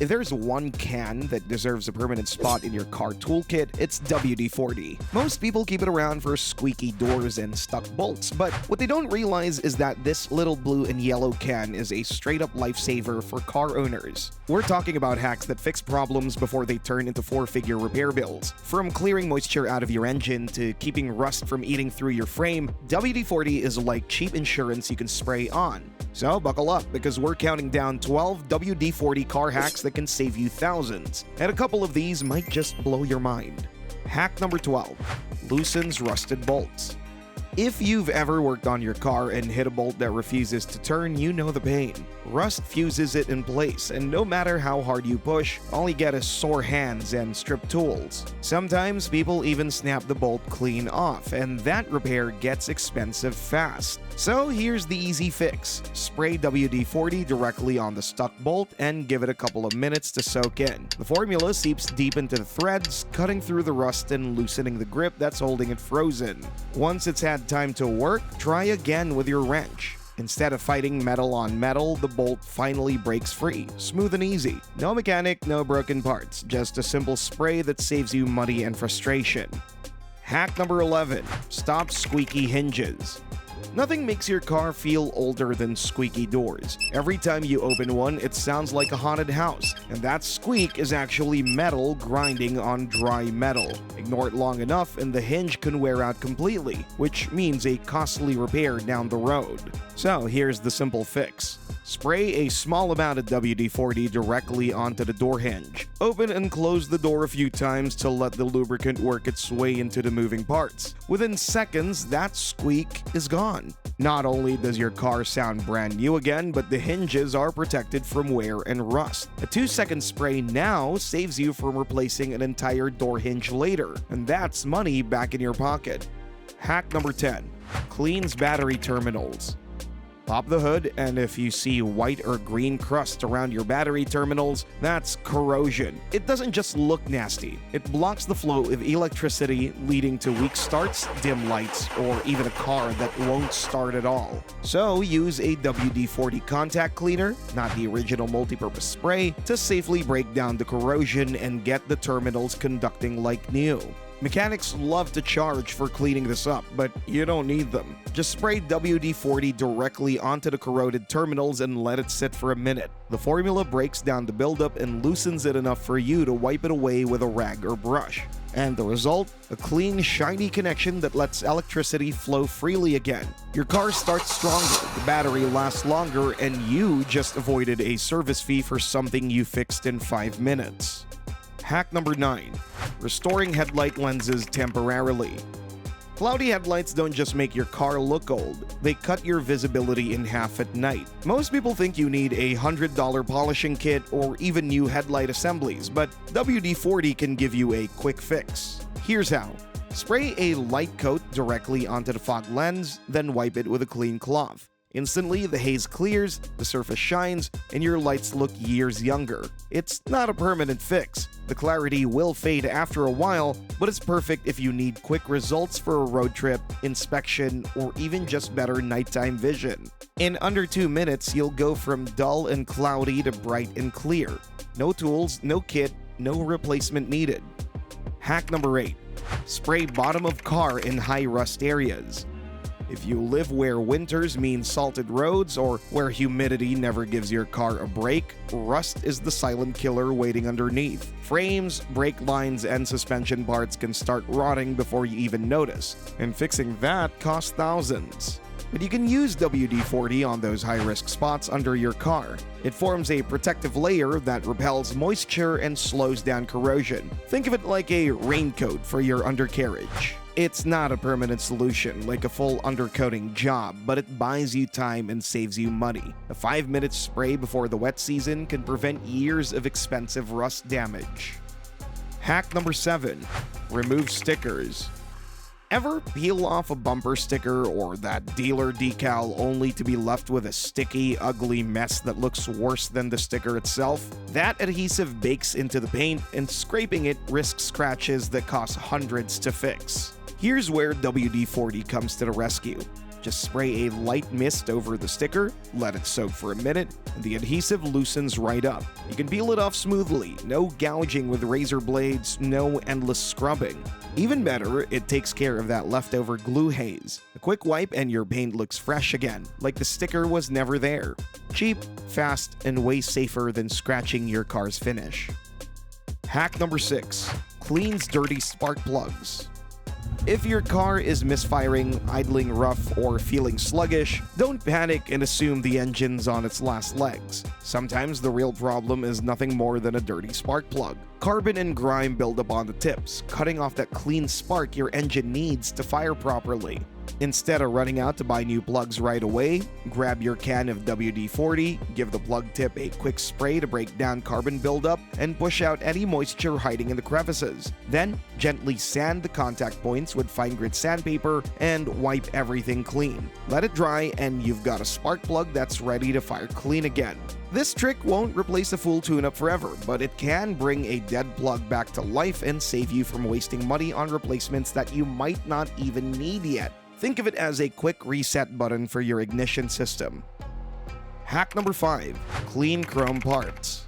If there's one can that deserves a permanent spot in your car toolkit, it's WD-40. Most people keep it around for squeaky doors and stuck bolts, but what they don't realize is that this little blue and yellow can is a straight-up lifesaver for car owners. We're talking about hacks that fix problems before they turn into four-figure repair bills. From clearing moisture out of your engine to keeping rust from eating through your frame, WD-40 is like cheap insurance you can spray on. So buckle up, because we're counting down 12 WD-40 car hacks that can save you thousands. And a couple of these might just blow your mind. Hack number 12. Loosens rusted bolts. If you've ever worked on your car and hit a bolt that refuses to turn, you know the pain. Rust fuses it in place, and no matter how hard you push, all you get is sore hands and stripped tools. Sometimes people even snap the bolt clean off, and that repair gets expensive fast. So here's the easy fix. Spray WD-40 directly on the stuck bolt and give it a couple of minutes to soak in. The formula seeps deep into the threads, cutting through the rust and loosening the grip that's holding it frozen. Once it's had time to work, try again with your wrench. Instead of fighting metal on metal, the bolt finally breaks free. Smooth and easy. No mechanic, no broken parts. Just a simple spray that saves you money and frustration. Hack number 11. Stop squeaky hinges. Nothing makes your car feel older than squeaky doors. Every time you open one, it sounds like a haunted house, and that squeak is actually metal grinding on dry metal. Ignore it long enough and the hinge can wear out completely, which means a costly repair down the road. So here's the simple fix. Spray a small amount of WD-40 directly onto the door hinge. Open and close the door a few times to let the lubricant work its way into the moving parts. Within seconds, that squeak is gone. Not only does your car sound brand new again, but the hinges are protected from wear and rust. A 2-second spray now saves you from replacing an entire door hinge later, and that's money back in your pocket. Hack number 10. Cleans battery terminals. Pop the hood, and if you see white or green crust around your battery terminals, that's corrosion. It doesn't just look nasty. It blocks the flow of electricity, leading to weak starts, dim lights, or even a car that won't start at all. So use a WD-40 contact cleaner, not the original multi-purpose spray, to safely break down the corrosion and get the terminals conducting like new. Mechanics love to charge for cleaning this up, but you don't need them. Just spray WD-40 directly onto the corroded terminals and let it sit for a minute. The formula breaks down the buildup and loosens it enough for you to wipe it away with a rag or brush. And the result? A clean, shiny connection that lets electricity flow freely again. Your car starts stronger, the battery lasts longer, and you just avoided a service fee for something you fixed in 5 minutes. Hack number 9. Restoring headlight lenses temporarily. Cloudy headlights don't just make your car look old, they cut your visibility in half at night. Most people think you need a $100 polishing kit or even new headlight assemblies, but WD-40 can give you a quick fix. Here's how. Spray a light coat directly onto the fog lens, then wipe it with a clean cloth. Instantly, the haze clears, the surface shines, and your lights look years younger. It's not a permanent fix. The clarity will fade after a while, but it's perfect if you need quick results for a road trip, inspection, or even just better nighttime vision. In under 2 minutes, you'll go from dull and cloudy to bright and clear. No tools, no kit, no replacement needed. Hack number 8. Spray bottom of car in high rust areas. If you live where winters mean salted roads or where humidity never gives your car a break, rust is the silent killer waiting underneath. Frames, brake lines, and suspension parts can start rotting before you even notice, and fixing that costs thousands. But you can use WD-40 on those high-risk spots under your car. It forms a protective layer that repels moisture and slows down corrosion. Think of it like a raincoat for your undercarriage. It's not a permanent solution like a full undercoating job, but it buys you time and saves you money. A 5-minute spray before the wet season can prevent years of expensive rust damage. Hack number 7. Remove stickers. Ever peel off a bumper sticker or that dealer decal only to be left with a sticky, ugly mess that looks worse than the sticker itself? That adhesive bakes into the paint, and scraping it risks scratches that cost hundreds to fix. Here's where WD-40 comes to the rescue. Just spray a light mist over the sticker, let it soak for a minute, and the adhesive loosens right up. You can peel it off smoothly, no gouging with razor blades, no endless scrubbing. Even better, it takes care of that leftover glue haze. A quick wipe and your paint looks fresh again, like the sticker was never there. Cheap, fast, and way safer than scratching your car's finish. Hack number 6. Cleans dirty spark plugs. If your car is misfiring, idling rough, or feeling sluggish, don't panic and assume the engine's on its last legs. Sometimes the real problem is nothing more than a dirty spark plug. Carbon and grime build up on the tips, cutting off that clean spark your engine needs to fire properly. Instead of running out to buy new plugs right away, grab your can of WD-40, give the plug tip a quick spray to break down carbon buildup and push out any moisture hiding in the crevices. Then, gently sand the contact points with fine grit sandpaper and wipe everything clean. Let it dry and you've got a spark plug that's ready to fire clean again. This trick won't replace a full tune-up forever, but it can bring a dead plug back to life and save you from wasting money on replacements that you might not even need yet. Think of it as a quick reset button for your ignition system. Hack number 5. Clean chrome parts.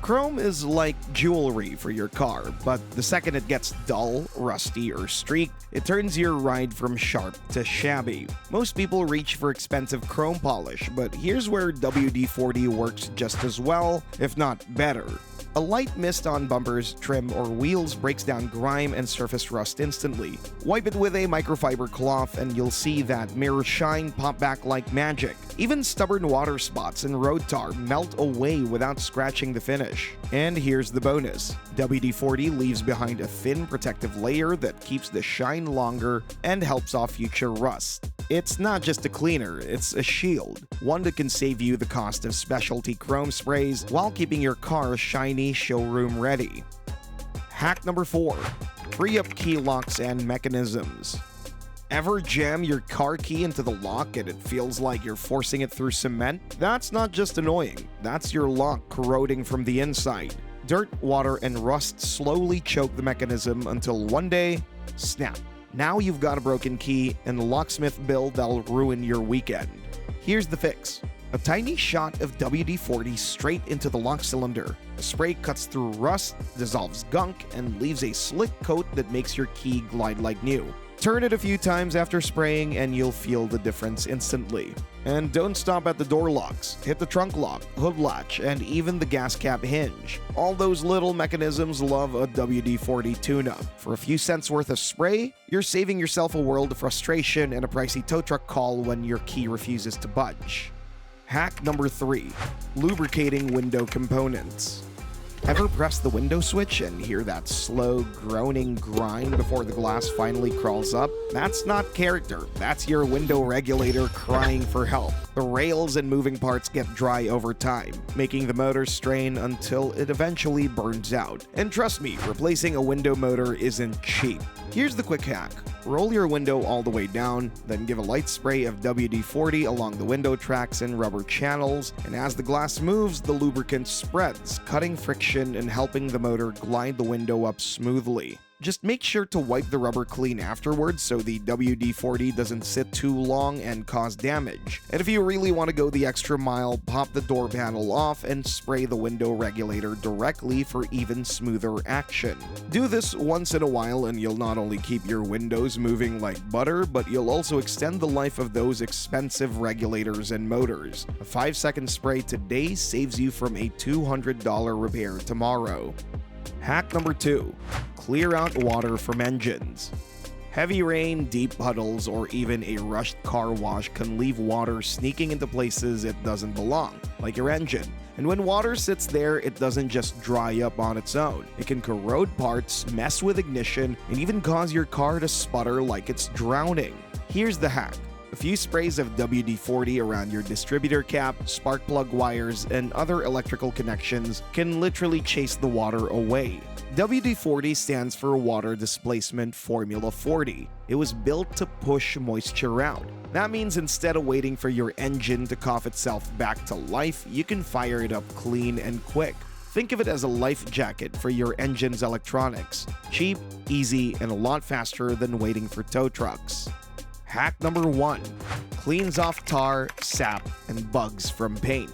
Chrome is like jewelry for your car, but the second it gets dull, rusty, or streaked, it turns your ride from sharp to shabby. Most people reach for expensive chrome polish, but here's where WD-40 works just as well, if not better. A light mist on bumpers, trim, or wheels breaks down grime and surface rust instantly. Wipe it with a microfiber cloth and you'll see that mirror shine pop back like magic. Even stubborn water spots and road tar melt away without scratching the finish. And here's the bonus. WD-40 leaves behind a thin protective layer that keeps the shine longer and helps off future rust. It's not just a cleaner, it's a shield, one that can save you the cost of specialty chrome sprays while keeping your car shiny, showroom ready. Hack number 4. Free up key locks and mechanisms. Ever jam your car key into the lock and it feels like you're forcing it through cement? That's not just annoying, that's your lock corroding from the inside. Dirt, water, and rust slowly choke the mechanism until one day, snap. Now you've got a broken key and a locksmith bill that'll ruin your weekend. Here's the fix. A tiny shot of WD-40 straight into the lock cylinder. The spray cuts through rust, dissolves gunk, and leaves a slick coat that makes your key glide like new. Turn it a few times after spraying and you'll feel the difference instantly. And don't stop at the door locks. Hit the trunk lock, hood latch, and even the gas cap hinge. All those little mechanisms love a WD-40 tune-up. For a few cents worth of spray, you're saving yourself a world of frustration and a pricey tow truck call when your key refuses to budge. Hack number 3. Lubricating window components. Ever press the window switch and hear that slow, groaning grind before the glass finally crawls up? That's not character, that's your window regulator crying for help. The rails and moving parts get dry over time, making the motor strain until it eventually burns out. And trust me, replacing a window motor isn't cheap. Here's the quick hack. Roll your window all the way down, then give a light spray of WD-40 along the window tracks and rubber channels, and as the glass moves, the lubricant spreads, cutting friction and helping the motor glide the window up smoothly. Just make sure to wipe the rubber clean afterwards so the WD-40 doesn't sit too long and cause damage. And if you really want to go the extra mile, pop the door panel off and spray the window regulator directly for even smoother action. Do this once in a while and you'll not only keep your windows moving like butter, but you'll also extend the life of those expensive regulators and motors. A 5-second spray today saves you from a $200 repair tomorrow. Hack number 2. Clear out water from engines. Heavy rain, deep puddles, or even a rushed car wash can leave water sneaking into places it doesn't belong, like your engine. And when water sits there, it doesn't just dry up on its own. It can corrode parts, mess with ignition, and even cause your car to sputter like it's drowning. Here's the hack. A few sprays of WD-40 around your distributor cap, spark plug wires, and other electrical connections can literally chase the water away. WD-40 stands for Water Displacement Formula 40. It was built to push moisture out. That means instead of waiting for your engine to cough itself back to life, you can fire it up clean and quick. Think of it as a life jacket for your engine's electronics. Cheap, easy, and a lot faster than waiting for tow trucks. Hack number 1. Cleans off tar, sap, and bugs from paint.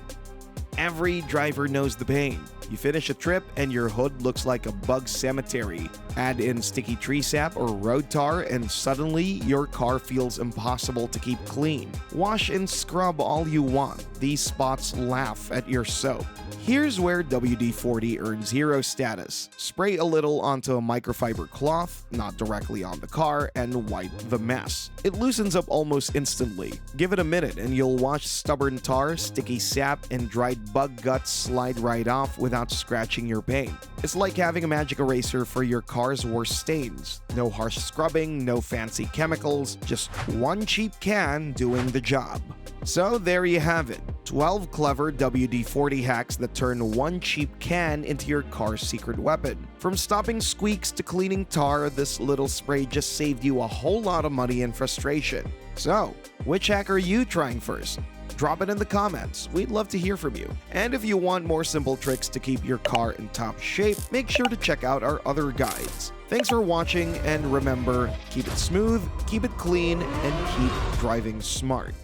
Every driver knows the pain. You finish a trip and your hood looks like a bug cemetery. Add in sticky tree sap or road tar and suddenly your car feels impossible to keep clean. Wash and scrub all you want. These spots laugh at your soap. Here's where WD-40 earns hero status. Spray a little onto a microfiber cloth, not directly on the car, and wipe the mess. It loosens up almost instantly. Give it a minute and you'll watch stubborn tar, sticky sap, and dried bug guts slide right off without scratching your paint. It's like having a magic eraser for your car's worst stains. No harsh scrubbing, no fancy chemicals, just one cheap can doing the job. So there you have it. 12 clever WD-40 hacks that turn one cheap can into your car's secret weapon. From stopping squeaks to cleaning tar, this little spray just saved you a whole lot of money and frustration. So, which hack are you trying first? Drop it in the comments. We'd love to hear from you. And if you want more simple tricks to keep your car in top shape, make sure to check out our other guides. Thanks for watching, and remember, keep it smooth, keep it clean, and keep driving smart.